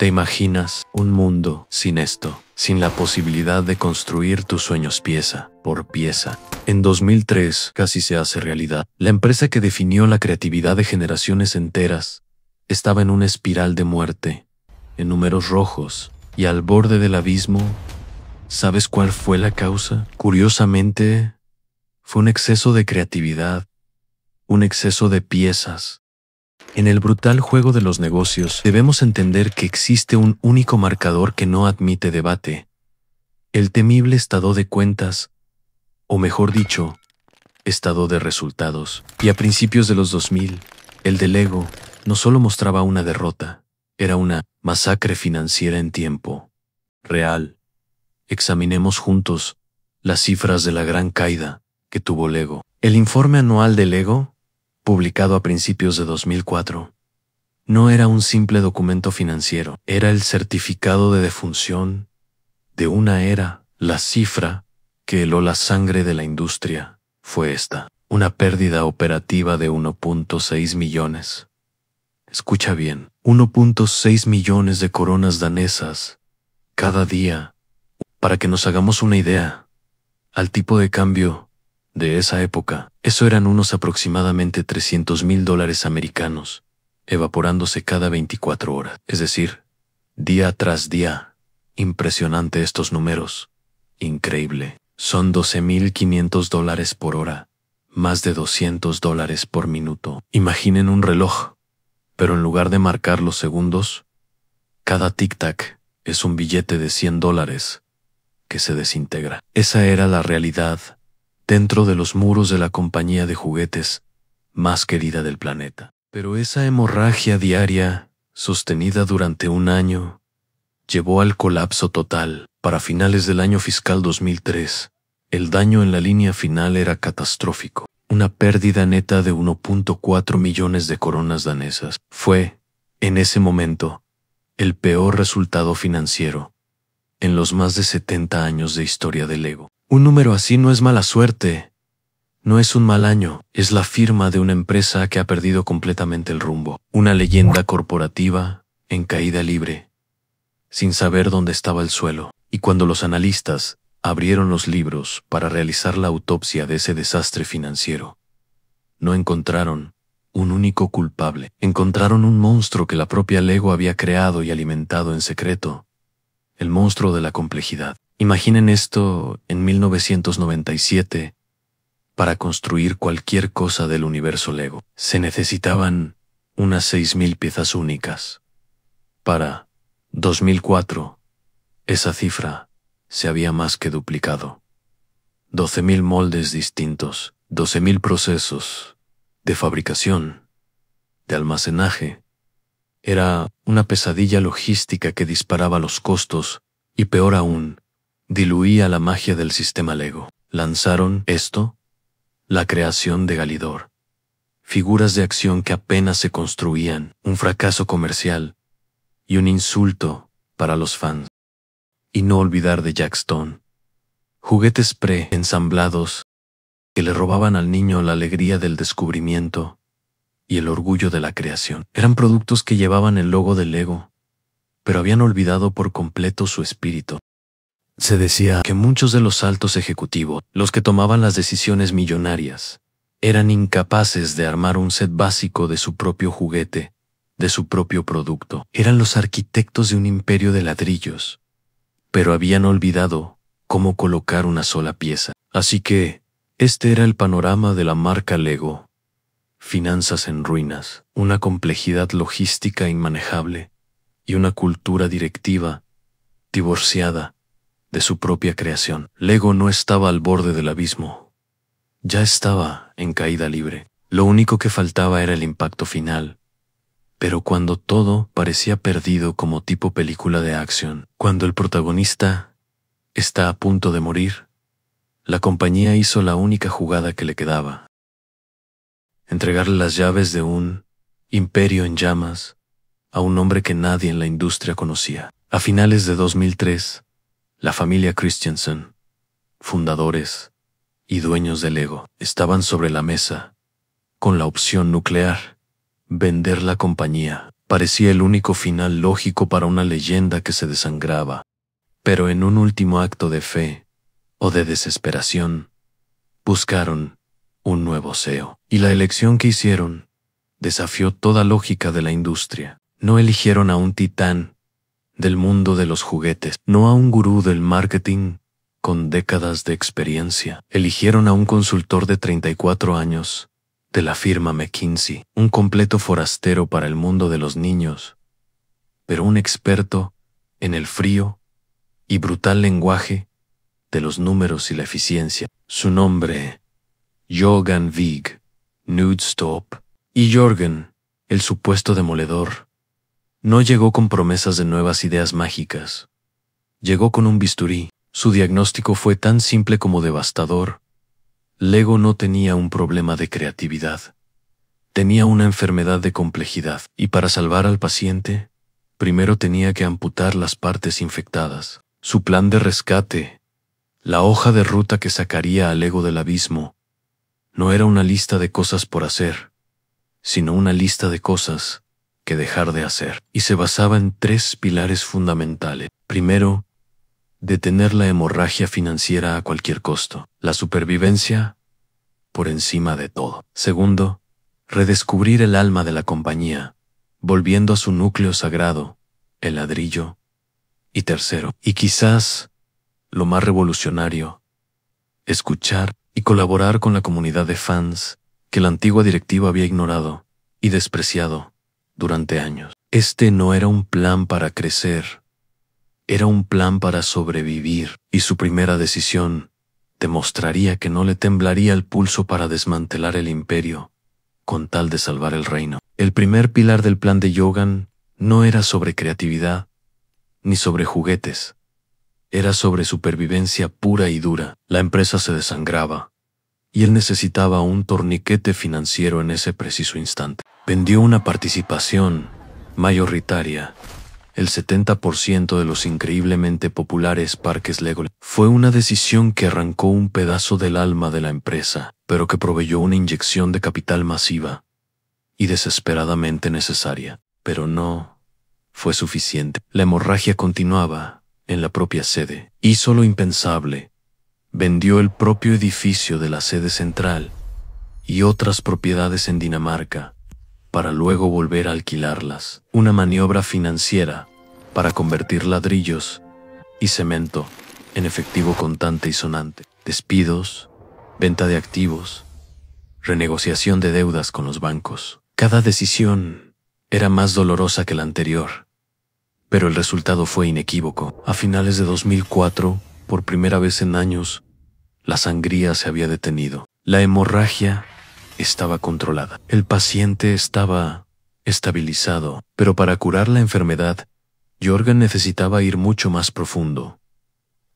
¿Te imaginas un mundo sin esto? Sin la posibilidad de construir tus sueños pieza por pieza. En 2003 casi se hace realidad. La empresa que definió la creatividad de generaciones enteras estaba en una espiral de muerte, en números rojos y al borde del abismo. ¿Sabes cuál fue la causa? Curiosamente, fue un exceso de creatividad, un exceso de piezas. En el brutal juego de los negocios, debemos entender que existe un único marcador que no admite debate: el temible estado de cuentas, o mejor dicho, estado de resultados. Y a principios de los 2000, el de Lego no solo mostraba una derrota, era una masacre financiera en tiempo real. Examinemos juntos las cifras de la gran caída que tuvo Lego. El informe anual de Lego, publicado a principios de 2004, no era un simple documento financiero, era el certificado de defunción de una era. La cifra que heló la sangre de la industria fue esta: una pérdida operativa de 1.6 millones. Escucha bien, 1.6 millones de coronas danesas cada día. Para que nos hagamos una idea, al tipo de cambio de esa época, eso eran unos aproximadamente $300,000 americanos, evaporándose cada 24 horas, es decir, día tras día. Impresionante estos números. Increíble. Son $12,500 por hora, más de $200 por minuto. Imaginen un reloj, pero en lugar de marcar los segundos, cada tic-tac es un billete de $100 que se desintegra. Esa era la realidad dentro de los muros de la compañía de juguetes más querida del planeta. Pero esa hemorragia diaria, sostenida durante un año, llevó al colapso total. Para finales del año fiscal 2003, el daño en la línea final era catastrófico. Una pérdida neta de 1.4 millones de coronas danesas. Fue, en ese momento, el peor resultado financiero en los más de 70 años de historia de Lego. Un número así no es mala suerte, no es un mal año, es la firma de una empresa que ha perdido completamente el rumbo. Una leyenda corporativa en caída libre, sin saber dónde estaba el suelo. Y cuando los analistas abrieron los libros para realizar la autopsia de ese desastre financiero, no encontraron un único culpable. Encontraron un monstruo que la propia Lego había creado y alimentado en secreto, el monstruo de la complejidad. Imaginen esto en 1997. Para construir cualquier cosa del universo Lego, se necesitaban unas 6,000 piezas únicas. Para 2004, esa cifra se había más que duplicado. 12,000 moldes distintos, 12,000 procesos de fabricación, de almacenaje. Era una pesadilla logística que disparaba los costos y, peor aún, diluía la magia del sistema Lego. Lanzaron esto, la creación de Galidor. Figuras de acción que apenas se construían, un fracaso comercial y un insulto para los fans. Y no olvidar de Jack Stone. Juguetes pre-ensamblados que le robaban al niño la alegría del descubrimiento y el orgullo de la creación. Eran productos que llevaban el logo de Lego, pero habían olvidado por completo su espíritu. Se decía que muchos de los altos ejecutivos, los que tomaban las decisiones millonarias, eran incapaces de armar un set básico de su propio juguete, de su propio producto. Eran los arquitectos de un imperio de ladrillos, pero habían olvidado cómo colocar una sola pieza. Así que, este era el panorama de la marca Lego. Finanzas en ruinas, una complejidad logística inmanejable y una cultura directiva divorciada de su propia creación. Lego no estaba al borde del abismo, ya estaba en caída libre. Lo único que faltaba era el impacto final. Pero cuando todo parecía perdido, como tipo película de acción, cuando el protagonista está a punto de morir, la compañía hizo la única jugada que le quedaba: entregarle las llaves de un imperio en llamas a un hombre que nadie en la industria conocía. A finales de 2003, la familia Christensen, fundadores y dueños de Lego, estaban sobre la mesa con la opción nuclear: vender la compañía Parecía el único final lógico para una leyenda que se desangraba. Pero en un último acto de fe o de desesperación, buscaron un nuevo CEO. Y la elección que hicieron desafió toda lógica de la industria. No eligieron a un titán del mundo de los juguetes, no a un gurú del marketing con décadas de experiencia. Eligieron a un consultor de 34 años de la firma McKinsey, un completo forastero para el mundo de los niños, pero un experto en el frío y brutal lenguaje de los números y la eficiencia. Su nombre, Jörgen Vig Nudstop. Y Jörgen, el supuesto demoledor, no llegó con promesas de nuevas ideas mágicas. Llegó con un bisturí. Su diagnóstico fue tan simple como devastador. Lego no tenía un problema de creatividad. Tenía una enfermedad de complejidad, y para salvar al paciente, primero tenía que amputar las partes infectadas. Su plan de rescate, la hoja de ruta que sacaría a Lego del abismo, no era una lista de cosas por hacer, sino una lista de cosas que dejar de hacer, y se basaba en 3 pilares fundamentales. Primero, detener la hemorragia financiera a cualquier costo, la supervivencia por encima de todo. Segundo, redescubrir el alma de la compañía, volviendo a su núcleo sagrado, el ladrillo. Y tercero, y quizás lo más revolucionario, escuchar y colaborar con la comunidad de fans que la antigua directiva había ignorado y despreciado durante años. Este no era un plan para crecer, era un plan para sobrevivir, y su primera decisión demostraría que no le temblaría el pulso para desmantelar el imperio con tal de salvar el reino. El primer pilar del plan de Jörgen no era sobre creatividad ni sobre juguetes. Era sobre supervivencia pura y dura. La empresa se desangraba y él necesitaba un torniquete financiero en ese preciso instante. Vendió una participación mayoritaria, el 70% de los increíblemente populares parques Lego. Fue una decisión que arrancó un pedazo del alma de la empresa, pero que proveyó una inyección de capital masiva y desesperadamente necesaria. Pero no fue suficiente. La hemorragia continuaba en la propia sede. Hizo lo impensable. Vendió el propio edificio de la sede central y otras propiedades en Dinamarca para luego volver a alquilarlas. Una maniobra financiera para convertir ladrillos y cemento en efectivo contante y sonante. Despidos, venta de activos, renegociación de deudas con los bancos. Cada decisión era más dolorosa que la anterior, pero el resultado fue inequívoco. A finales de 2004, por primera vez en años, la sangría se había detenido. La hemorragia estaba controlada. El paciente estaba estabilizado, pero para curar la enfermedad, Jörgen necesitaba ir mucho más profundo.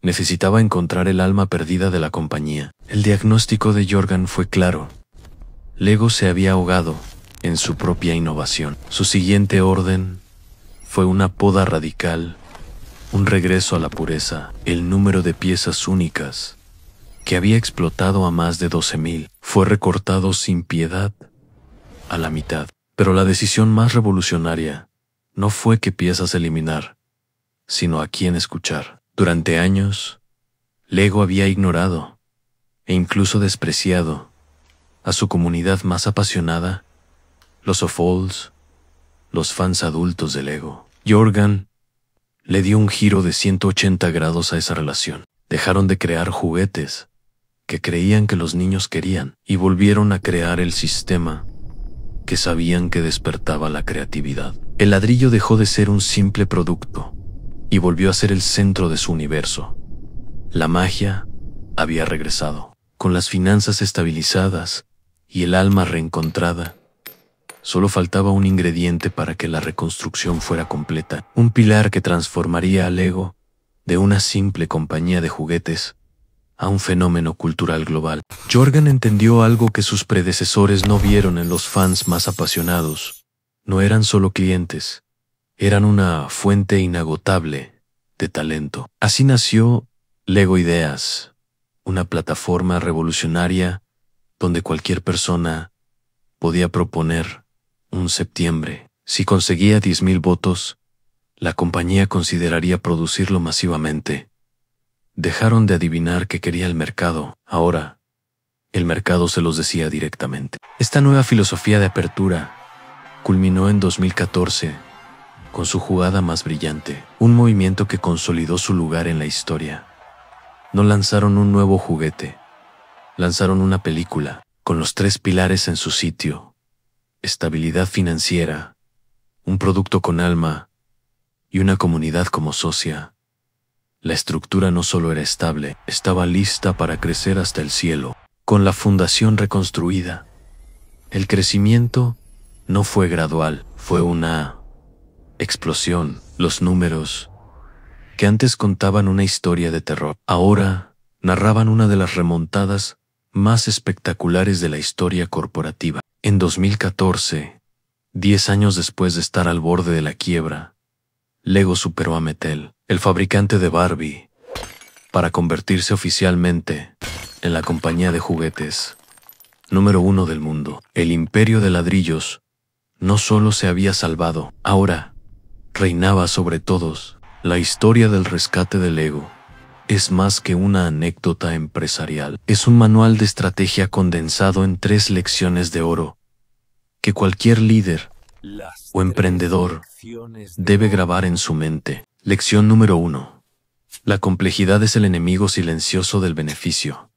Necesitaba encontrar el alma perdida de la compañía. El diagnóstico de Jörgen fue claro. Lego se había ahogado en su propia innovación. Su siguiente orden fue una poda radical, un regreso a la pureza. El número de piezas únicas, que había explotado a más de 12,000, fue recortado sin piedad a la mitad. Pero la decisión más revolucionaria no fue qué piezas eliminar, sino a quién escuchar. Durante años, Lego había ignorado e incluso despreciado a su comunidad más apasionada, los Opholds, los fans adultos de Lego. Jörgen le dio un giro de 180 grados a esa relación. Dejaron de crear juguetes que creían que los niños querían y volvieron a crear el sistema que sabían que despertaba la creatividad. El ladrillo dejó de ser un simple producto y volvió a ser el centro de su universo. La magia había regresado. Con las finanzas estabilizadas y el alma reencontrada, solo faltaba un ingrediente para que la reconstrucción fuera completa, un pilar que transformaría a Lego de una simple compañía de juguetes a un fenómeno cultural global. Jörgen entendió algo que sus predecesores no vieron en los fans más apasionados. No eran solo clientes, eran una fuente inagotable de talento. Así nació Lego Ideas, una plataforma revolucionaria donde cualquier persona podía proponer un septiembre Si conseguía 10.000 votos, la compañía consideraría producirlo masivamente. Dejaron de adivinar qué quería el mercado. Ahora, el mercado se los decía directamente. Esta nueva filosofía de apertura culminó en 2014 con su jugada más brillante, un movimiento que consolidó su lugar en la historia. No lanzaron un nuevo juguete, lanzaron una película con los 3 pilares en su sitio: estabilidad financiera, un producto con alma y una comunidad como socia. La estructura no solo era estable, estaba lista para crecer hasta el cielo. Con la fundación reconstruida, el crecimiento no fue gradual, fue una explosión. Los números, que antes contaban una historia de terror, ahora narraban una de las remontadas más espectaculares de la historia corporativa. En 2014, 10 años después de estar al borde de la quiebra, Lego superó a Mattel, el fabricante de Barbie, para convertirse oficialmente en la compañía de juguetes número 1 del mundo. El imperio de ladrillos no solo se había salvado, ahora reinaba sobre todos. La historia del rescate de Lego es más que una anécdota empresarial. Es un manual de estrategia condensado en 3 lecciones de oro que cualquier líder o emprendedor debe grabar en su mente. Lección número 1. La complejidad es el enemigo silencioso del beneficio.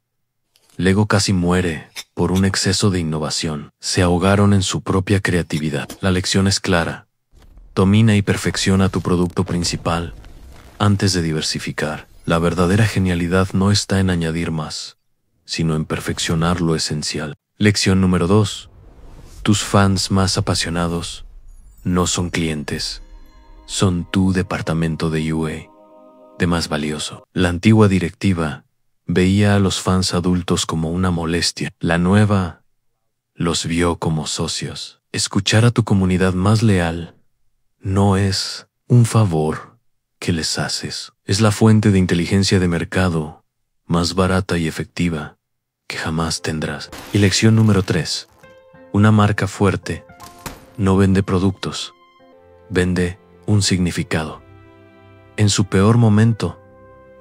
Lego casi muere por un exceso de innovación. Se ahogaron en su propia creatividad. La lección es clara: domina y perfecciona tu producto principal antes de diversificar. La verdadera genialidad no está en añadir más, sino en perfeccionar lo esencial. Lección número 2. Tus fans más apasionados no son clientes, son tu departamento de UA, de más valioso. La antigua directiva veía a los fans adultos como una molestia. La nueva los vio como socios. Escuchar a tu comunidad más leal no es un favor que les haces, es la fuente de inteligencia de mercado más barata y efectiva que jamás tendrás. Y lección número 3. Una marca fuerte no vende productos, vende un significado. En su peor momento,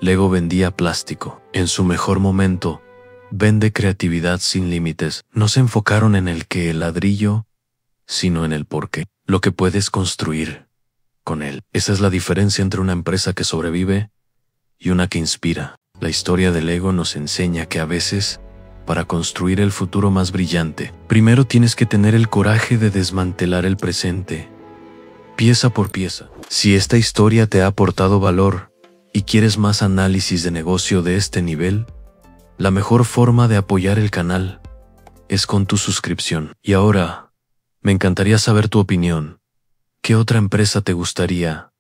Lego vendía plástico. En su mejor momento, vende creatividad sin límites. No se enfocaron en el qué, el ladrillo, sino en el por qué, lo que puedes construir con él. Esa es la diferencia entre una empresa que sobrevive y una que inspira. La historia de Lego nos enseña que a veces, para construir el futuro más brillante, primero tienes que tener el coraje de desmantelar el presente, pieza por pieza. Si esta historia te ha aportado valor y quieres más análisis de negocio de este nivel, la mejor forma de apoyar el canal es con tu suscripción. Y ahora, me encantaría saber tu opinión. ¿Qué otra empresa te gustaría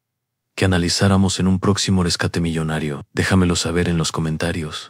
que analizáramos en un próximo rescate millonario? Déjamelo saber en los comentarios.